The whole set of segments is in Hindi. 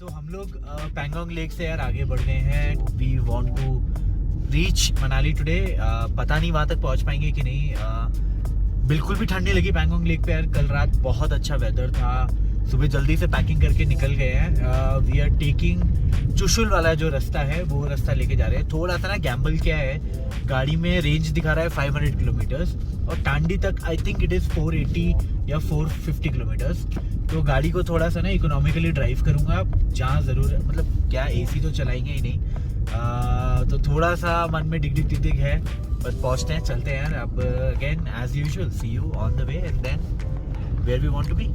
हम लोग पैंगोंग लेक से यार आगे बढ़ गए हैं. We want to reach Manali today. पता नहीं वहाँ तक पहुँच पाएंगे कि नहीं. बिल्कुल भी ठंड नहीं लगी पैंगोंग लेक पे यार. कल रात बहुत अच्छा वेदर था. सुबह जल्दी से पैकिंग करके निकल गए हैं. वी आर टेकिंग चुशुल वाला जो रास्ता है वो रास्ता लेके जा रहे हैं. थोड़ा सा ना गैम्बल क्या है, गाड़ी में रेंज दिखा रहा है 500 किलोमीटर्स और टांडी तक आई थिंक इट इज़ 480 या 450 किलोमीटर्स. तो गाड़ी को थोड़ा सा ना इकोनॉमिकली ड्राइव करूँगा. जहाँ ज़रूर मतलब क्या एसी तो चलाएंगे ही नहीं. तो थोड़ा सा मन में डिग डिग डिग है. बस पहुँचते हैं, चलते हैं यार. अब again as usual see you on the way and then where we want to be.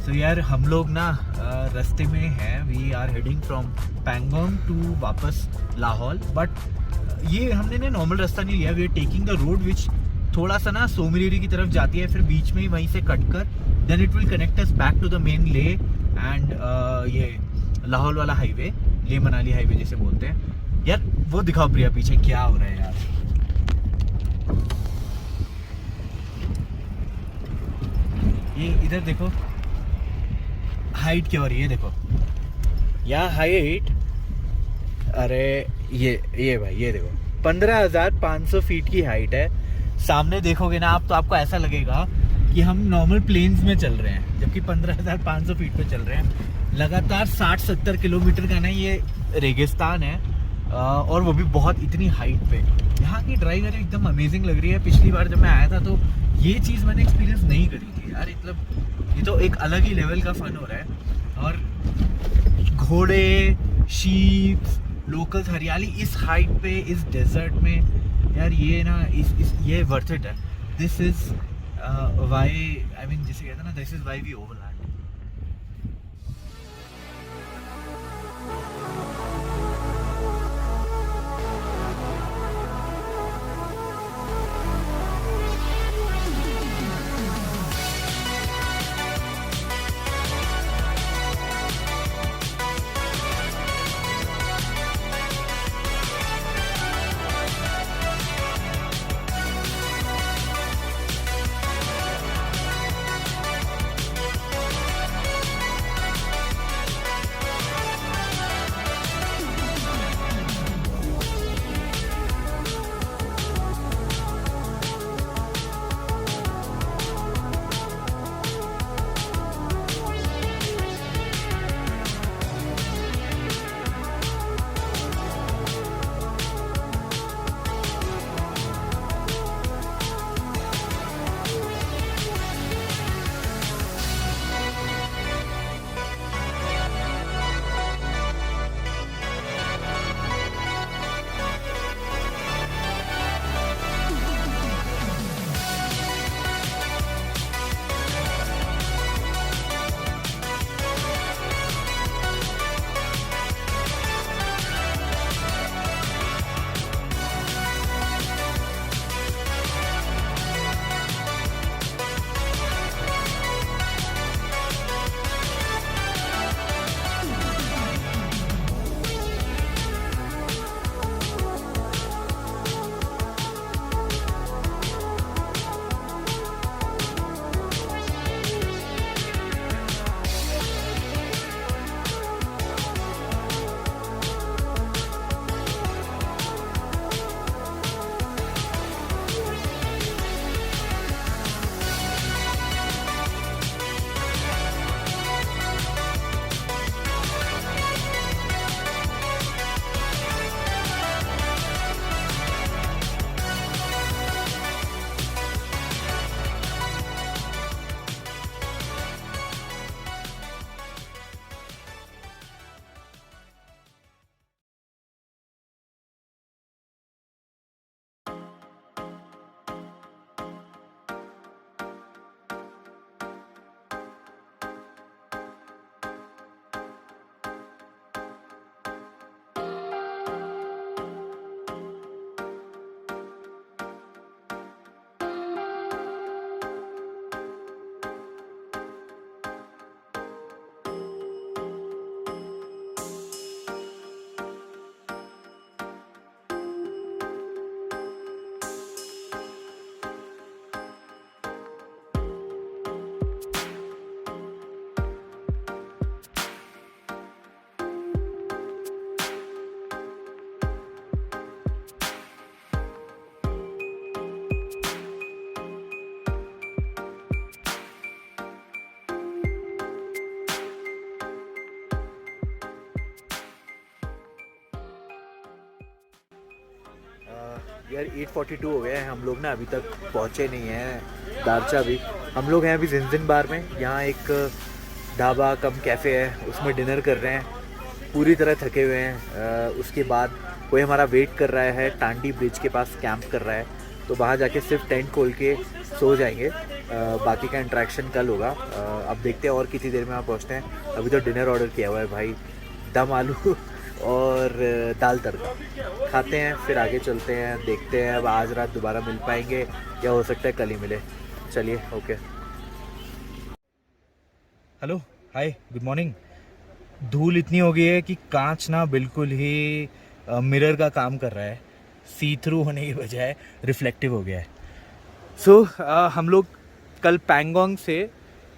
तो यार हम लोग ना रास्ते में हैं. We are heading from Pangong to वापस लाहौल. बट ये हमने ना नॉर्मल रास्ता नहीं लिया. We are taking the road which थोड़ा सा ना सोमरेरी की तरफ जाती है, फिर बीच में ही वहीं से कट कर then it will connect us back to the main Leh and ये लाहौल वाला हाईवे, ले मनाली हाईवे जैसे बोलते हैं. यार वो दिखाओ प्रिया पीछे क्या हो रहा है यार. ये इधर देखो हाइट क्या हो रही है. देखो यहाँ हाइट, अरे ये भाई ये देखो 15,500 फीट की हाइट है. सामने देखोगे ना आप तो आपको ऐसा लगेगा कि हम नॉर्मल प्लेन्स में चल रहे हैं, जबकि 15,500 फीट पे चल रहे हैं. लगातार 60-70 किलोमीटर का ना ये रेगिस्तान है और वो भी बहुत इतनी हाइट पे. यहाँ की ड्राइवर एकदम अमेजिंग लग रही है. पिछली बार जब मैं आया था तो ये चीज़ मैंने एक्सपीरियंस नहीं करी थी यार. मतलब ये तो एक अलग ही लेवल का फन हो रहा है. और घोड़े, शीप, लोकल्स, हरियाली इस हाइट पे, इस डेजर्ट में यार, ये ना ये वर्थ इट है. This is why I mean जिसे कहते हैं ना, this is why we overland. यार 8:42 हो गए हैं, हम लोग ना अभी तक पहुँचे नहीं हैं दारचा भी। हम लोग हैं अभी जिनजिन बार में, यहाँ एक ढाबा कम कैफ़े है, उसमें डिनर कर रहे हैं, पूरी तरह थके हुए हैं। उसके बाद कोई हमारा वेट कर रहा है टांडी ब्रिज के पास, कैंप कर रहा है, तो वहाँ जाके सिर्फ टेंट खोल के सो जाएंगे। बाकी का इंट्रैक्शन कल होगा। अब देखते हैं और कितनी देर में वहाँ पहुँचते हैं। अभी तो डिनर ऑर्डर किया हुआ है भाई, दम आलू और दाल तड़का खाते हैं, फिर आगे चलते हैं, देखते हैं अब आज रात दोबारा मिल पाएंगे या हो सकता है कल ही मिले। चलिए, ओके। हेलो, हाय, गुड मॉर्निंग। धूल इतनी हो गई है कि कांच ना बिल्कुल ही मिरर का काम कर रहा है, सी थ्रू होने की बजाय रिफ्लेक्टिव हो गया है। सो हम लोग कल पैंगोंग से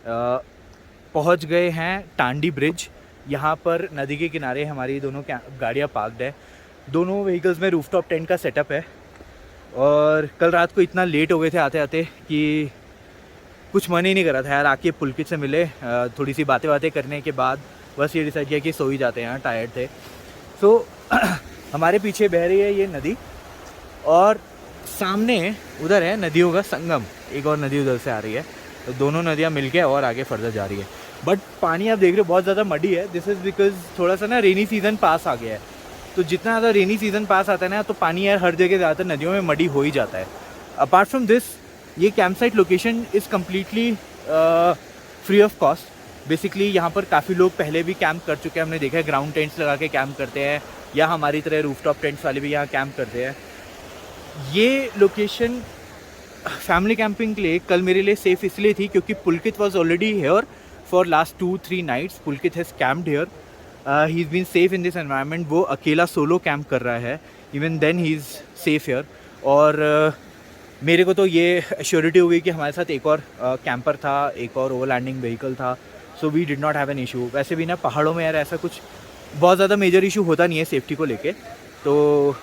पहुंच गए हैं टांडी ब्रिज। यहाँ पर नदी के किनारे हमारी दोनों गाड़ियाँ पार्क्ड है, दोनों व्हीकल्स में रूफटॉप टेंट का सेटअप है। और कल रात को इतना लेट हो गए थे आते आते कि कुछ मन ही नहीं कर रहा था यार, आके पुलकित से मिले, थोड़ी सी बातें करने के बाद बस ये डिसाइड किया कि सो ही जाते हैं, यहाँ टायर्ड थे। सो हमारे पीछे बह रही है ये नदी और सामने उधर है नदियों का संगम, एक और नदी उधर से आ रही है, तो दोनों नदियाँ मिलके और आगे फर्दर जा रही है। बट पानी आप देख रहे हो बहुत ज़्यादा मडी है। दिस इज़ बिकॉज थोड़ा सा ना रेनी सीज़न पास आ गया है, तो जितना ज़्यादा रेनी सीज़न पास आता है ना, तो पानी यार हर जगह ज़्यादातर नदियों में मडी हो ही जाता है। अपार्ट फ्रॉम दिस, ये camp site location is completely free of cost. Basically यहाँ पर काफ़ी लोग पहले भी कैंप कर चुके हैं, हमने देखा है, ग्राउंड टेंट्स लगा के कैंप करते हैं, या हमारी तरह रूफटॉप टेंट्स वाले भी यहाँ कैंप करते हैं। ये लोकेशन फैमिली कैंपिंग के लिए कल मेरे लिए सेफ़ इसलिए थी क्योंकि Pulkit was already here for last 2-3 nights. Pulkit has camped here, he is been safe in this environment. वो अकेला सोलो कैंप कर रहा है, even then he is safe here. और मेरे को तो ये एश्योरिटी हो गई कि हमारे साथ एक और कैंपर था, एक और ओवरलैंडिंग व्हीकल था, so we did not have an issue. वैसे भी ना पहाड़ों में यार ऐसा कुछ बहुत ज़्यादा मेजर इशू होता नहीं है सेफ्टी को लेके, तो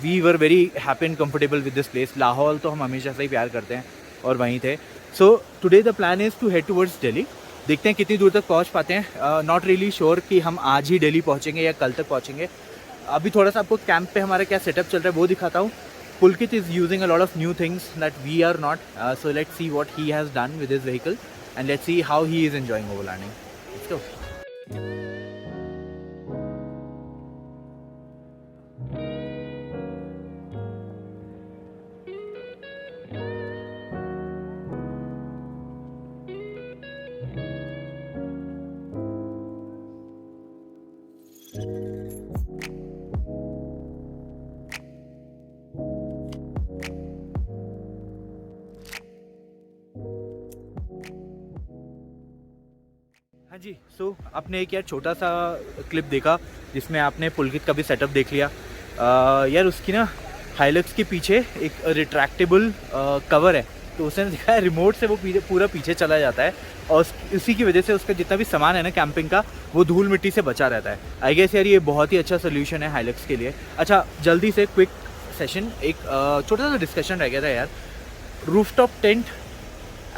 we were very happy and comfortable with this place. Lahaul तो हम हमेशा से ही प्यार करते हैं और वहीं थे। So today the plan is to head towards Delhi. देखते हैं कितनी दूर तक पहुंच पाते हैं। नॉट रियली श्योर कि हम आज ही दिल्ली पहुंचेंगे या कल तक पहुंचेंगे। अभी थोड़ा सा आपको कैंप पे हमारा क्या सेटअप चल रहा है वो दिखाता हूँ। Pulkit is using a lot of new things that we are not. So let's see what he has done with his vehicle and let's see how he is enjoying overlanding. Let's go. हाँ जी, सो आपने एक यार छोटा सा क्लिप देखा जिसमें आपने पुलकित का भी सेटअप देख लिया। यार उसकी ना हाइलक्स के पीछे एक रिट्रैक्टेबल कवर है, तो उसने दिखा है रिमोट से वो पूरा पीछे चला जाता है और उसी की वजह से उसका जितना भी सामान है ना कैंपिंग का, वो धूल मिट्टी से बचा रहता है। आई गेस यार ये बहुत ही अच्छा सोल्यूशन है हाइलक्स के लिए। अच्छा, जल्दी से क्विक सेशन, एक छोटा सा डिस्कशन रह गया था यार। Rooftop tent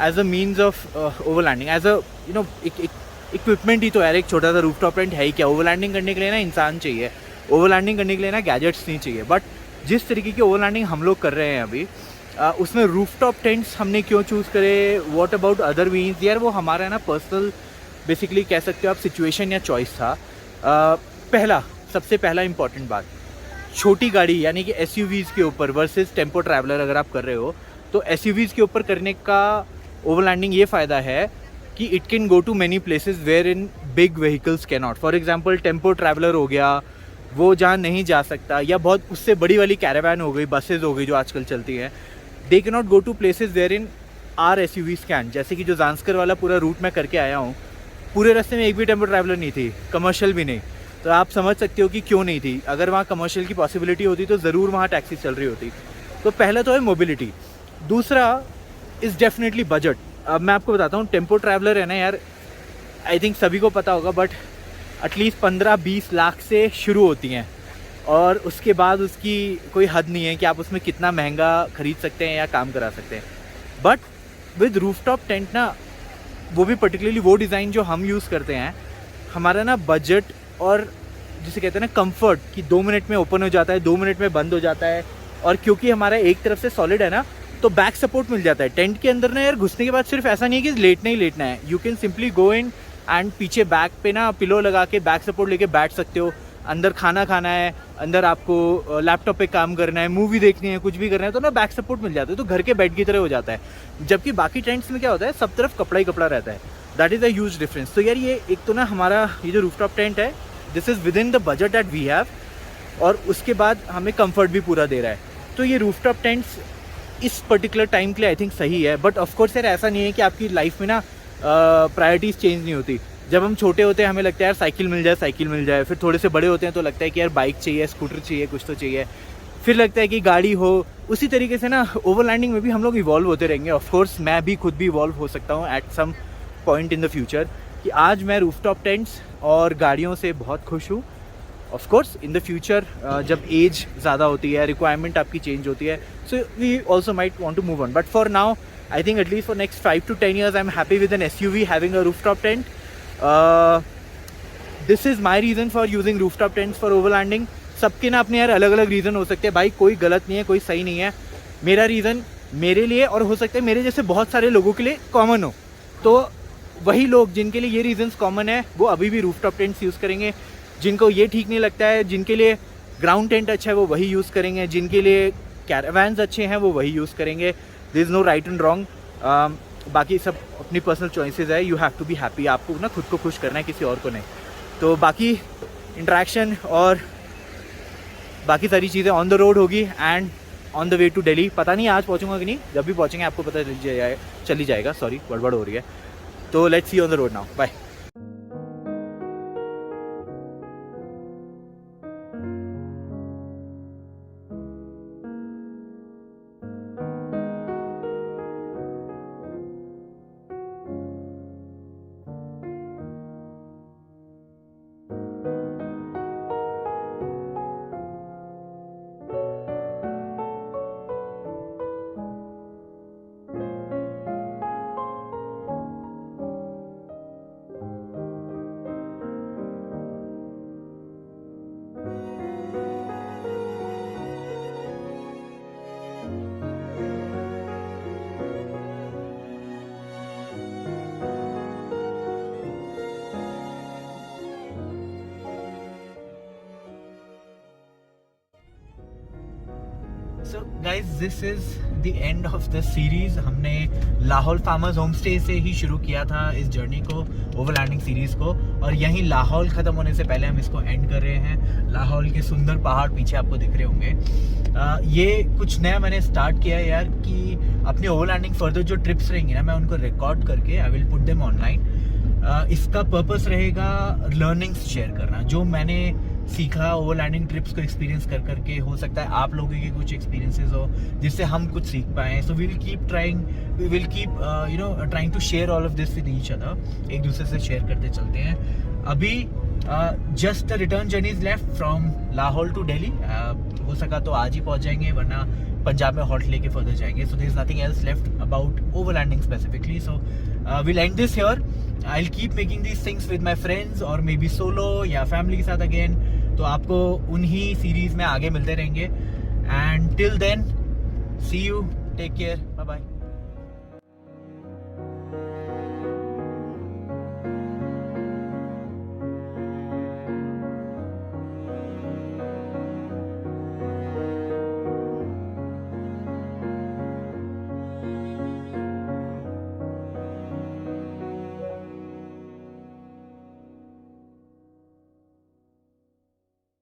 as a means of overlanding, as a you know एक इक्विपमेंट ही तो यार, एक छोटा सा रूफटॉप टेंट है ही क्या। ओवरलैंडिंग करने के लिए ना इंसान चाहिए, ओवरलैंडिंग करने के लिए ना गैजेट्स नहीं चाहिए। बट जिस तरीके की ओवरलैंडिंग हम लोग कर रहे हैं अभी, उसमें रूफटॉप टेंट्स हमने क्यों चूज़ करे, व्हाट अबाउट अदर मीन्स, यार वो हमारा ना पर्सनल बेसिकली कह सकते हो आप सिचुएशन या चॉइस था। सबसे पहला इंपॉर्टेंट बात, छोटी गाड़ी यानी कि एसयूवीज़ के ऊपर वर्सेस टेम्पो ट्रैवलर अगर आप कर रहे हो, तो एसयूवीज़ के ऊपर करने का ओवरलैंडिंग ये फ़ायदा है कि it can go to many places where in big vehicles can not. For example tempo traveller हो गया, वो जहाँ नहीं जा सकता, या बहुत उससे बड़ी वाली कैरावैन हो गई, बसेज हो गई जो आजकल चलती हैं, they can not go to places where in our SUVs can. जैसे कि जो ज़ांस्कर वाला पूरा रूट मैं करके आया हूँ, पूरे रास्ते में एक भी टेम्पो ट्रैवलर नहीं थी, कमर्शियल भी नहीं। तो आप समझ सकते हो कि क्यों नहीं थी। अगर वहाँ कमर्शियल की पॉसिबिलिटी होती तो ज़रूर वहाँ टैक्सी चल रही होती। तो पहला तो है मोबिलिटी। दूसरा इज़ डेफिनेटली बजट। अब मैं आपको बताता हूँ, टेम्पो ट्रैवलर है ना यार, आई थिंक सभी को पता होगा, बट एटलीस्ट 15-20 लाख से शुरू होती हैं और उसके बाद उसकी कोई हद नहीं है कि आप उसमें कितना महंगा ख़रीद सकते हैं या काम करा सकते हैं। बट विद रूफटॉप टेंट ना, वो भी पर्टिकुलरली वो डिज़ाइन जो हम यूज़ करते हैं, हमारा ना बजट और जिसे कहते हैं ना कंफर्ट, कि 2 मिनट में ओपन हो जाता है, 2 मिनट में बंद हो जाता है, और क्योंकि हमारा एक तरफ से सॉलिड है ना, तो बैक सपोर्ट मिल जाता है। टेंट के अंदर ना यार घुसने के बाद सिर्फ ऐसा नहीं है कि लेटना ही लेटना है, you can simply go in and पीछे बैक पे ना पिलो लगा के बैक सपोर्ट लेके बैठ सकते हो। अंदर खाना खाना है, अंदर आपको लैपटॉप पे काम करना है, मूवी देखनी है, कुछ भी करना है, तो ना बैक सपोर्ट मिल जाता है, तो घर के बेड की तरह हो जाता है। जबकि बाकी टेंट्स में क्या होता है, सब तरफ कपड़ा ही कपड़ा रहता है। That is a huge difference. तो यार ये एक तो ना हमारा ये जो रूफटॉप टेंट है, this is within the budget that we have, और उसके बाद हमें कंफर्ट भी पूरा दे रहा है। तो ये रूफटॉप टेंट्स इस पर्टिकुलर टाइम के लिए आई थिंक सही है। बट ऑफकोर्स यार ऐसा नहीं है कि आपकी लाइफ में ना प्रायोरिटीज़ चेंज नहीं होती। जब हम छोटे होते हैं हमें लगता है यार साइकिल मिल जाए, फिर थोड़े से बड़े होते हैं तो लगता है कि यार बाइक चाहिए, स्कूटर चाहिए, कुछ तो चाहिए, फिर लगता है कि गाड़ी हो। उसी तरीके से ना ओवरलैंडिंग में भी हम लोग इवॉल्व होते रहेंगे। ऑफकोर्स मैं भी खुद भी इवॉल्व हो सकता हूँ at some point in the future, कि आज मैं रूफटॉप टेंट्स और गाड़ियों से बहुत खुश हूँ। Of course in the future जब एज ज़्यादा होती है, रिक्वायरमेंट आपकी चेंज होती है, so we also might want to move on. But for now I think at least for next 5 to 10 years I am happy with an SUV having a rooftop tent. This is my reason for using rooftop tents for overlanding. सबके ना अपने यार अलग अलग रीज़न हो सकते हैं भाई, कोई गलत नहीं है, कोई सही नहीं है। मेरा रीज़न मेरे लिए, और हो सकता है मेरे जैसे बहुत सारे लोगों के लिए कॉमन हो, तो वही लोग जिनके लिए ये रीजंस कॉमन है वो अभी भी रूफटॉप टेंट्स यूज़ करेंगे। जिनको ये ठीक नहीं लगता है, जिनके लिए ग्राउंड टेंट अच्छा है वो वही यूज़ करेंगे, जिनके लिए कैरावैन्स अच्छे हैं वो वही यूज़ करेंगे। There is no right and wrong, बाकी सब अपनी पर्सनल चॉइसेस है। You have to be happy, आपको ना खुद को खुश करना है, किसी और को नहीं। तो बाकी इंटरेक्शन और बाकी सारी चीज़ें ऑन द रोड होगी and on the way to Delhi. पता नहीं आज पहुँचूंगा कि नहीं, जब भी पहुँचेंगे आपको पता चली जाएगा। सॉरी गड़बड़ हो रही है। तो let's see on the road now, bye. So guys this is the end of the series. हमने लाहौल फार्मर्स होम स्टे से ही शुरू किया था इस जर्नी को, ओवरलैंडिंग सीरीज़ को, और यहीं लाहौल ख़त्म होने से पहले हम इसको एंड कर रहे हैं। लाहौल के सुंदर पहाड़ पीछे आपको दिख रहे होंगे। ये कुछ नया मैंने स्टार्ट किया है यार, कि अपनी ओवरलैंडिंग फर्दर जो ट्रिप्स रहेंगी ना, मैं उनको रिकॉर्ड करके I will put them online. इसका पर्पस रहेगा लर्निंग्स शेयर करना, जो मैंने सीखा ओवरलैंडिंग ट्रिप्स को एक्सपीरियंस कर करके। हो सकता है आप लोगों के कुछ एक्सपीरियंसेस हो जिससे हम कुछ सीख पाएँ। So we will keep trying to share all of this with each other, एक दूसरे से शेयर करते चलते हैं। अभी just the return journey is left from Lahaul to Delhi. हो सका तो आज ही पहुंच जाएंगे, वरना पंजाब में हॉल्ट लेके फर्दर जाएंगे। So there is nothing else left about overlanding specifically. So will end this here. I'll keep making these things with my friends or maybe solo या फैमिली के साथ again। तो आपको उन्हीं सीरीज में आगे मिलते रहेंगे। And till then, see you, take care, bye bye।